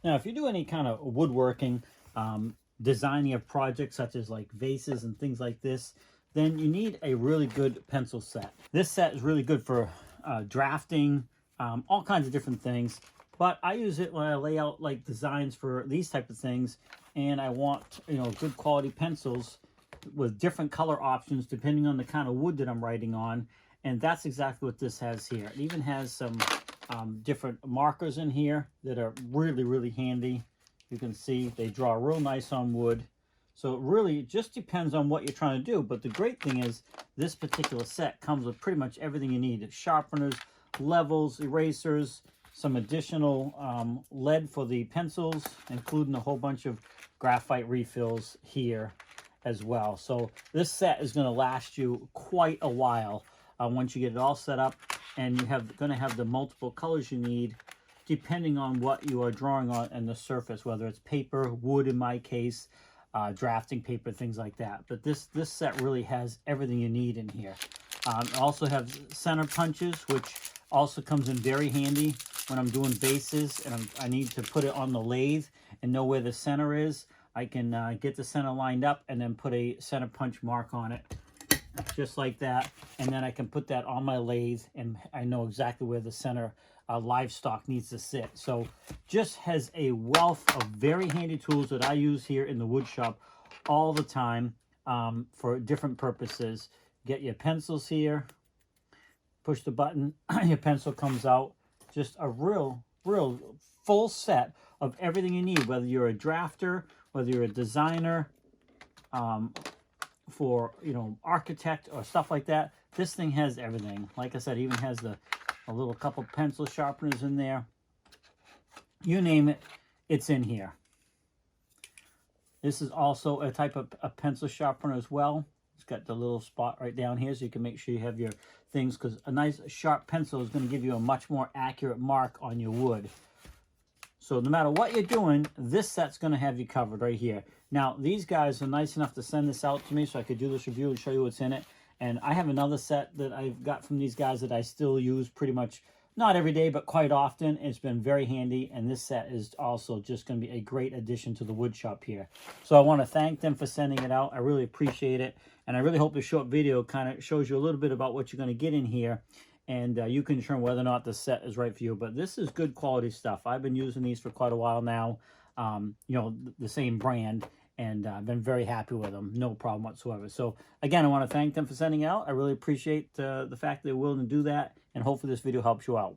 Now, if you do any kind of woodworking, designing of projects such as like vases and things like this, then you need a really good pencil set. This set is really good for drafting, all kinds of different things. But I use it when I lay out like designs for these type of things, and I want, you know, good quality pencils with different color options depending on the kind of wood that I'm writing on. And that's exactly what this has here. It even has some different markers in here that are really, really handy. You can see they draw real nice on wood. So it really just depends on what you're trying to do. But the great thing is this particular set comes with pretty much everything you need. Sharpeners, levels, erasers, some additional lead for the pencils, including a whole bunch of graphite refills here as well. So this set is going to last you quite a while once you get it all set up, and you're going to have the multiple colors you need depending on what you are drawing on and the surface, whether it's paper, wood in my case, drafting paper, things like that. But this set really has everything you need in here. Also have center punches, which also comes in very handy when I'm doing bases and I need to put it on the lathe and know where the center is. I can get the center lined up and then put a center punch mark on it, just like that. And then I can put that on my lathe and I know exactly where the center livestock needs to sit. So just has a wealth of very handy tools that I use here in the wood shop all the time for different purposes. Get your pencils here, push the button, your pencil comes out. Just a real full set of everything you need, whether you're a drafter, whether you're a designer, for, you know, architect or stuff like that. This thing has everything. Like I said, even has a little couple pencil sharpeners in there. You name it, it's in here. This is also a type of a pencil sharpener as well. It's got the little spot right down here so you can make sure you have your things, because a nice sharp pencil is going to give you a much more accurate mark on your wood. So no matter what you're doing, this set's going to have you covered right here. Now, these guys are nice enough to send this out to me so I could do this review and show you what's in it. And I have another set that I've got from these guys that I still use pretty much, not every day, but quite often. It's been very handy. And this set is also just going to be a great addition to the wood shop here. So I want to thank them for sending it out. I really appreciate it. And I really hope this short video kind of shows you a little bit about what you're going to get in here. And you can determine whether or not the set is right for you. But this is good quality stuff. I've been using these for quite a while now. You know, the same brand. And I've been very happy with them. No problem whatsoever. So, again, I want to thank them for sending it out. I really appreciate the fact that they're willing to do that. And hopefully this video helps you out.